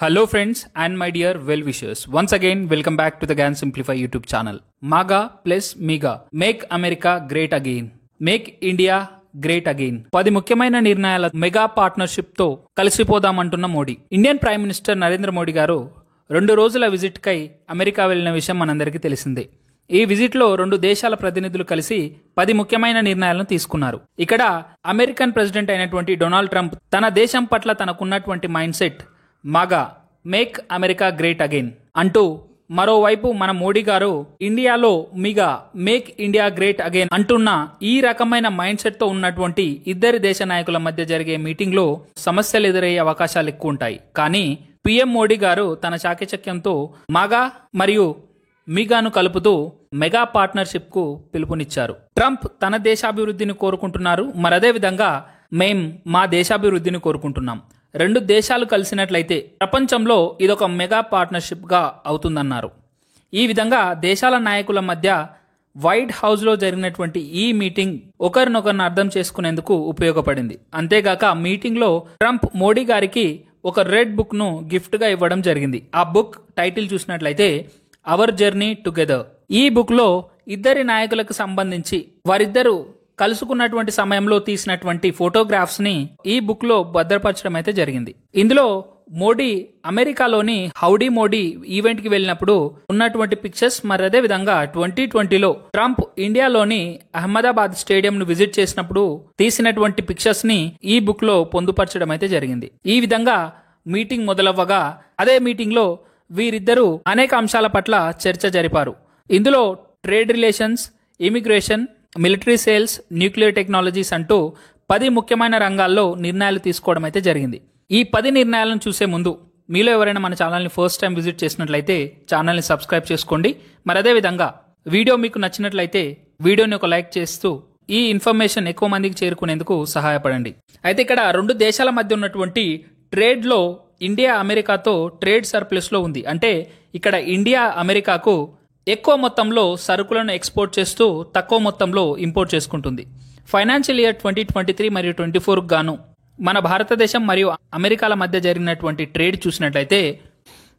Hello friends and my dear well wishers. Once again welcome back to the GAN Simplify YouTube channel. MAGA plus MEGA. Make America great again. Make India great again 10 ముఖ్యమైన నిర్ణయాల mega partnership తో కలిసిపోదామంటున్న Modi. Indian prime minister Narendra Modi గారు 2 రోజుల visit కై America వెళ్లిన విషయం మనందరికీ తెలిసిందే. ఈ విజిట్ లో 2 దేశాల ప్రతినిధులు కలిసి 10 ముఖ్యమైన నిర్ణయాలను తీసుకున్నారు. ఇక్కడ అమెరికన్ ప్రెసిడెంట్ అయినటువంటి డొనాల్డ్ ట్రంప్ తన దేశం పట్ల తనకున్నటువంటి mind set MAGA make America great again అంటూ, మరోవైపు మన మోడీ గారు ఇండియాలో MIGA make India great again అంటున్న ఈ రకమైన మైండ్ సెట్ తో ఉన్నటువంటి ఇద్దరి దేశ నాయకుల మధ్య జరిగే మీటింగ్ లో సమస్యలు ఎదురయ్యే అవకాశాలు ఎక్కువ ఉంటాయి. కానీ పిఎం మోడీ గారు తన చాకచక్యంతో మాగా మరియు మిగాను కలుపుతూ మెగా పార్ట్నర్షిప్ కు పిలుపునిచ్చారు. ట్రంప్ తన దేశాభివృద్ధిని కోరుకుంటున్నారు, మరదే విధంగా మేం మా దేశాభివృద్ధిని కోరుకుంటున్నాం. 2 దేశాలు కలిసినట్లయితే ప్రపంచంలో ఇదొక మెగా పార్ట్నర్షిప్ గా అవుతుందన్నారు. ఈ విధంగా దేశాల నాయకుల మధ్య వైట్ హౌస్ లో జరిగినటువంటి ఈ మీటింగ్ ఒకరినొకరిని అర్థం చేసుకునేందుకు ఉపయోగపడింది. అంతేగాక మీటింగ్ లో ట్రంప్ మోడీ గారికి ఒక రెడ్ బుక్ ను గిఫ్ట్ గా ఇవ్వడం జరిగింది. ఆ బుక్ టైటిల్ చూసినట్లయితే అవర్ జర్నీ టుగెదర్. ఈ బుక్ లో ఇద్దరి నాయకులకు సంబంధించి వారిద్దరూ కలుసుకున్నటువంటి సమయంలో తీసినటువంటి ఫోటోగ్రాఫ్స్ ని ఈ బుక్ లో భద్రపరచడం అయితే జరిగింది. ఇందులో మోడీ అమెరికాలోని హౌడీ మోడీ ఈవెంట్ కి వెళ్ళినప్పుడు ఉన్నటువంటి పిక్చర్స్, మరి అదే విధంగా 2020లో ట్రంప్ ఇండియాలోని అహ్మదాబాద్ స్టేడియం ను విజిట్ చేసినప్పుడు తీసినటువంటి పిక్చర్స్ ని ఈ బుక్ లో పొందుపరచడం అయితే జరిగింది. ఈ విధంగా మీటింగ్ మొదలవ్వగా అదే మీటింగ్ లో వీరిద్దరూ అనేక అంశాల పట్ల చర్చ జరిపారు. ఇందులో trade relations, immigration, military sales, nuclear technologies అంటూ 10 ముఖ్యమైన రంగాల్లో నిర్ణయాలు తీసుకోవడం అయితే జరిగింది. ఈ 10 నిర్ణయాలను చూసే ముందు మీలో ఎవరైనా మన ఛానల్ని ఫస్ట్ టైం విజిట్ చేసినట్లయితే ఛానల్ని సబ్స్క్రైబ్ చేసుకోండి. మరి అదే విధంగా వీడియో మీకు నచ్చినట్లయితే వీడియోని ఒక లైక్ చేస్తూ ఈ ఇన్ఫర్మేషన్ ఎక్కువ మందికి చేరుకునేందుకు సహాయపడండి. అయితే ఇక్కడ 2 దేశాల మధ్య ఉన్నటువంటి ట్రేడ్ లో ఇండియా అమెరికాతో ట్రేడ్ సర్ప్లస్ లో ఉంది. అంటే ఇక్కడ ఇండియా అమెరికాకు ఎక్కువ మొత్తంలో సరుకులను ఎక్స్పోర్ట్ చేస్తూ తక్కువ మొత్తంలో ఇంపోర్ట్ చేసుకుంటుంది. ఫైనాన్షియల్ ఇయర్ 2023 మరియు 2024 గాను మన భారతదేశం మరియు అమెరికాల మధ్య జరిగినటువంటి ట్రేడ్ చూసినట్లయితే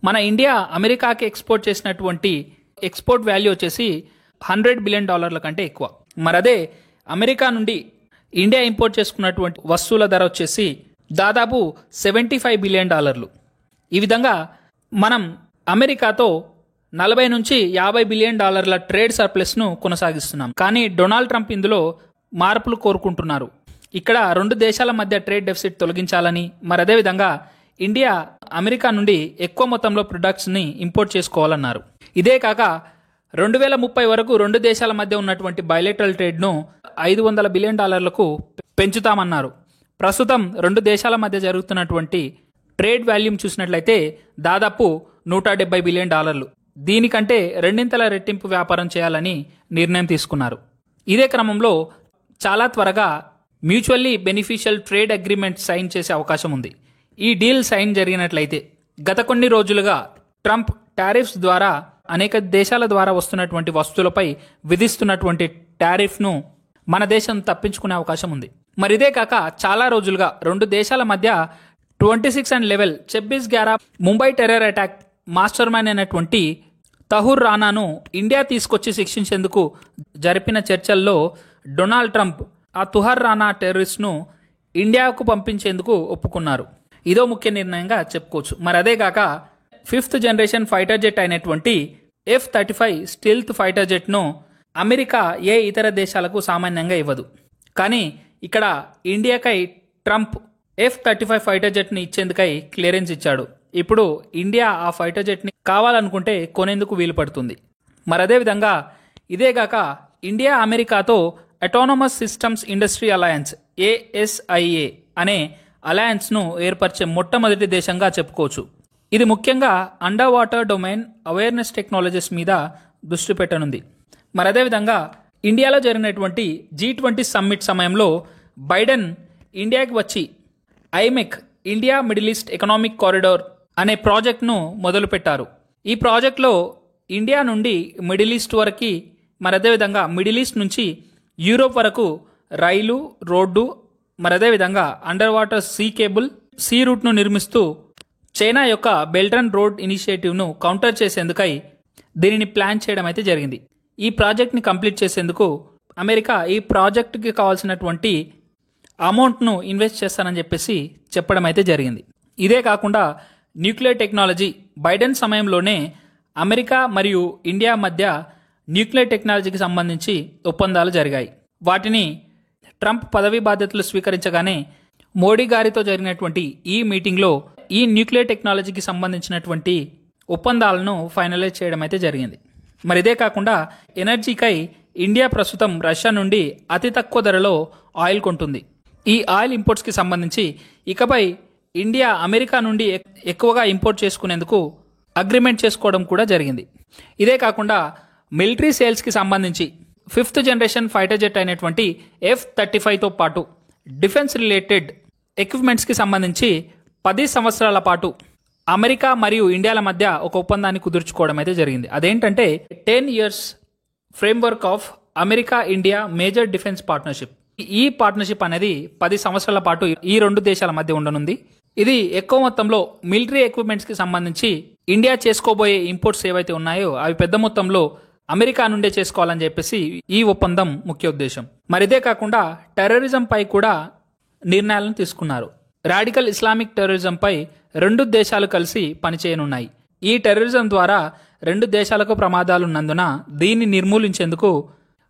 మన ఇండియా అమెరికాకి ఎక్స్పోర్ట్ చేసినటువంటి ఎక్స్పోర్ట్ వాల్యూ వచ్చేసి $100 బిలియన్ కంటే ఎక్కువ. మరదే అమెరికా నుండి ఇండియా ఇంపోర్ట్ చేసుకున్నటువంటి వస్తువుల ధర వచ్చేసి దాదాపు $75 బిలియన్. ఈ విధంగా మనం అమెరికాతో 40 నుంచి $50 బిలియన్ ట్రేడ్ సర్ప్లస్ ను కొనసాగిస్తున్నాం. కానీ డొనాల్డ్ ట్రంప్ ఇందులో మార్పులు కోరుకుంటున్నారు. ఇక్కడ 2 దేశాల మధ్య ట్రేడ్ డెఫిసిట్ తొలగించాలని, మరి అదే విధంగా ఇండియా అమెరికా నుండి ఎక్కువ మొత్తంలో ప్రొడక్ట్స్ ని ఇంపోర్ట్ చేసుకోవాలన్నారు. ఇదే కాక 2030 వరకు 2 దేశాల మధ్య ఉన్నటువంటి బైలేటరల్ ట్రేడ్ ను $500 బిలియన్ పెంచుతామన్నారు. ప్రస్తుతం 2 దేశాల మధ్య జరుగుతున్నటువంటి ట్రేడ్ వాల్యూమ్ చూసినట్లయితే దాదాపు $170 బిలియన్. దీనికంటే 2 రెట్టింపు వ్యాపారం చేయాలని నిర్ణయం తీసుకున్నారు. ఇదే క్రమంలో చాలా త్వరగా mutually beneficial trade agreement sign చేసే అవకాశం ఉంది. ఈ డీల్ సైన్ జరిగినట్లయితే గత కొన్ని రోజులుగా ట్రంప్ టారిఫ్స్ ద్వారా అనేక దేశాల ద్వారా వస్తున్నటువంటి వస్తువులపై విధిస్తున్నటువంటి టారిఫ్ ను మన దేశం తప్పించుకునే అవకాశం ఉంది. మరి ఇదే కాక చాలా రోజులుగా 2 దేశాల మధ్య 26 and level 26/11 Mumbai terror attack master mind అయినటువంటి తహూర్ రానాను ఇండియా తీసుకొచ్చి శిక్షించేందుకు జరిపిన చర్చల్లో డొనాల్డ్ ట్రంప్ ఆ తుహర్ రానా టెర్రరిస్ట్ ను ఇండియాకు పంపించేందుకు ఒప్పుకున్నారు. ఇదో ముఖ్య నిర్ణయంగా చెప్పుకోవచ్చు. మరి అదే కాక 5th జనరేషన్ ఫైటర్ జెట్ అయినటువంటి F-35 స్టీల్త్ ఫైటర్ జెట్ ను అమెరికా ఏ ఇతర దేశాలకు సామాన్యంగా ఇవ్వదు. కానీ ఇక్కడ ఇండియాకై ట్రంప్ F-35 ఫైటర్ జెట్ ని ఇచ్చేందుకై క్లియరెన్స్ ఇచ్చాడు. ఇప్పుడు ఇండియా ఆ ఫైటర్ జెట్ ని కావాలనుకుంటే కొనేందుకు వీలు పడుతుంది. మరదే విధంగా ఇదేగాక ఇండియా అమెరికాతో autonomous systems industry alliance ASIA అనే అలయన్స్ ను ఏర్పరిచే మొట్టమొదటి దేశంగా చెప్పుకోవచ్చు. ఇది ముఖ్యంగా under water domain awareness technologies మీద దృష్టి పెట్టనుంది. మరదే విధంగా ఇండియాలో జరిగినటువంటి G20 సమ్మిట్ సమయంలో బైడెన్ ఇండియాకి వచ్చి ఐమెక్ India middle east economic corridor అనే ప్రాజెక్ట్ను మొదలుపెట్టారు. ఈ ప్రాజెక్ట్లో ఇండియా నుండి మిడిల్ ఈస్ట్ వరకు, మరి అదేవిధంగా మిడిల్ ఈస్ట్ నుంచి యూరోప్ వరకు రైలు, రోడ్డు, మరి అదేవిధంగా under water sea cable, sea రూట్ను నిర్మిస్తూ చైనా యొక్క బెల్ట్ అండ్ రోడ్ ఇనిషియేటివ్ను కౌంటర్ చేసేందుకై దీనిని ప్లాన్ చేయడం అయితే జరిగింది. ఈ ప్రాజెక్ట్ని కంప్లీట్ చేసేందుకు అమెరికా ఈ ప్రాజెక్టుకి కావాల్సినటువంటి అమౌంట్ను ఇన్వెస్ట్ చేస్తానని చెప్పేసి చెప్పడం అయితే జరిగింది. ఇదే కాకుండా న్యూక్లియర్ టెక్నాలజీ బైడెన్ సమయంలోనే అమెరికా మరియు ఇండియా మధ్య న్యూక్లియర్ టెక్నాలజీకి సంబంధించి ఒప్పందాలు జరిగాయి. వాటిని ట్రంప్ పదవీ బాధ్యతలు స్వీకరించగానే మోడీ గారితో జరిగినటువంటి ఈ మీటింగ్లో ఈ న్యూక్లియర్ టెక్నాలజీకి సంబంధించినటువంటి ఒప్పందాలను ఫైనలైజ్ చేయడం అయితే జరిగింది. మరి ఇదే కాకుండా ఎనర్జీకై ఇండియా ప్రస్తుతం రష్యా నుండి అతి తక్కువ ధరలో ఆయిల్ కొంటుంది. ఈ ఆయిల్ ఇంపోర్ట్స్కి సంబంధించి ఇకపై ఇండియా అమెరికా నుండి ఎక్కువగా ఇంపోర్ట్ చేసుకునేందుకు అగ్రిమెంట్ చేసుకోవడం కూడా జరిగింది. ఇదే కాకుండా మిలిటరీ సేల్స్కి సంబంధించి 5th జనరేషన్ ఫైటర్ జెట్ అయినటువంటి F-35తో పాటు డిఫెన్స్ రిలేటెడ్ ఎక్విప్మెంట్స్కి సంబంధించి 10 సంవత్సరాల పాటు అమెరికా మరియు ఇండియాల మధ్య ఒక ఒప్పందాన్ని కుదుర్చుకోవడం అయితే జరిగింది. అదేంటంటే 10 years framework of America India major defence partnership. ఈ పార్ట్నర్షిప్ అనేది 10 సంవత్సరాల పాటు ఈ రెండు దేశాల మధ్య ఉండనుంది. ఇది ఎక్కువ మొత్తంలో మిలిటరీ ఎక్విప్మెంట్స్కి సంబంధించి ఇండియా చేసుకోబోయే ఇంపోర్ట్స్ ఏవైతే ఉన్నాయో అవి పెద్ద మొత్తంలో అమెరికా నుండే చేసుకోవాలని చెప్పేసి ఈ ఒప్పందం ముఖ్య ఉద్దేశం. మరి ఇదే కాకుండా టెర్రరిజం పై కూడా నిర్ణయాలను తీసుకున్నారు. రాడికల్ ఇస్లామిక్ టెర్రరిజం పై రెండు దేశాలు కలిసి పనిచేయనున్నాయి. ఈ టెర్రరిజం ద్వారా రెండు దేశాలకు ప్రమాదాలు ఉన్నందున దీన్ని నిర్మూలించేందుకు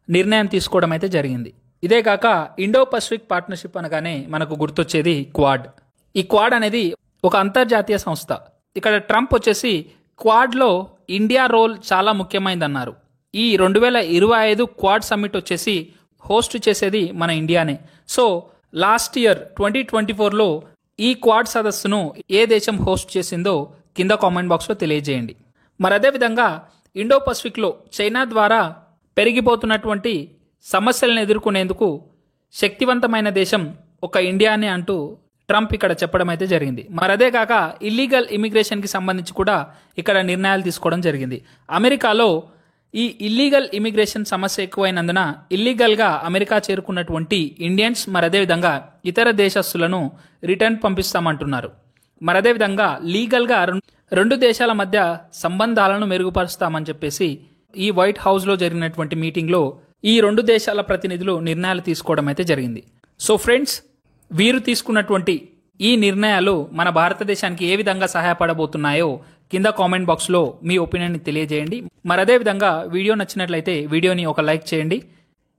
నిర్ణయం తీసుకోవడం అయితే జరిగింది. ఇదే కాక ఇండో పసిఫిక్ పార్ట్నర్షిప్ అనగానే మనకు గుర్తొచ్చేది క్వాడ్. ఈ క్వాడ్ అనేది ఒక అంతర్జాతీయ సంస్థ. ఇక్కడ ట్రంప్ వచ్చేసి క్వాడ్లో ఇండియా రోల్ చాలా ముఖ్యమైనదన్నారు. ఈ 2025 క్వాడ్ సమ్మిట్ వచ్చేసి హోస్ట్ చేసేది మన ఇండియానే. సో లాస్ట్ ఇయర్ 2024లో ఈ క్వాడ్ సదస్సును ఏ దేశం హోస్ట్ చేసిందో కింద కామెంట్ బాక్స్లో తెలియజేయండి. మరి అదేవిధంగా ఇండో పసిఫిక్లో చైనా ద్వారా పెరిగిపోతున్నటువంటి సమస్యలను ఎదుర్కొనేందుకు శక్తివంతమైన దేశం ఒక ఇండియానే అంటూ ట్రంప్ ఇక్కడ చెప్పడం అయితే జరిగింది. మరి అదే కాక ఇల్లీగల్ ఇమిగ్రేషన్కి సంబంధించి కూడా ఇక్కడ నిర్ణయాలు తీసుకోవడం జరిగింది. అమెరికాలో ఈ ఇల్లీగల్ ఇమిగ్రేషన్ సమస్య ఎక్కువైనందున ఇల్లీగల్గా అమెరికా చేరుకున్నటువంటి ఇండియన్స్ మరి అదేవిధంగా ఇతర దేశస్తులను రిటర్న్ పంపిస్తామంటున్నారు. మరి అదేవిధంగా లీగల్గా రెండు దేశాల మధ్య సంబంధాలను మెరుగుపరుస్తామని చెప్పేసి ఈ వైట్ హౌస్లో జరిగినటువంటి మీటింగ్లో ఈ రెండు దేశాల ప్రతినిధులు నిర్ణయాలు తీసుకోవడం అయితే జరిగింది. సో ఫ్రెండ్స్, వీరు తీసుకున్నటువంటి ఈ నిర్ణయాలు మన భారతదేశానికి ఏ విధంగా సహాయపడబోతున్నాయో కింద కామెంట్ బాక్స్లో మీ ఒపీనియన్ని తెలియజేయండి. మరి అదేవిధంగా వీడియో నచ్చినట్లయితే వీడియోని ఒక లైక్ చేయండి.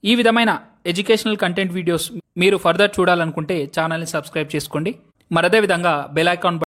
ఈ విధమైన ఎడ్యుకేషనల్ కంటెంట్ వీడియోస్ మీరు ఫర్దర్ చూడాలనుకుంటే ఛానల్ని సబ్స్క్రైబ్ చేసుకోండి. మరి అదేవిధంగా బెల్ ఐకాన్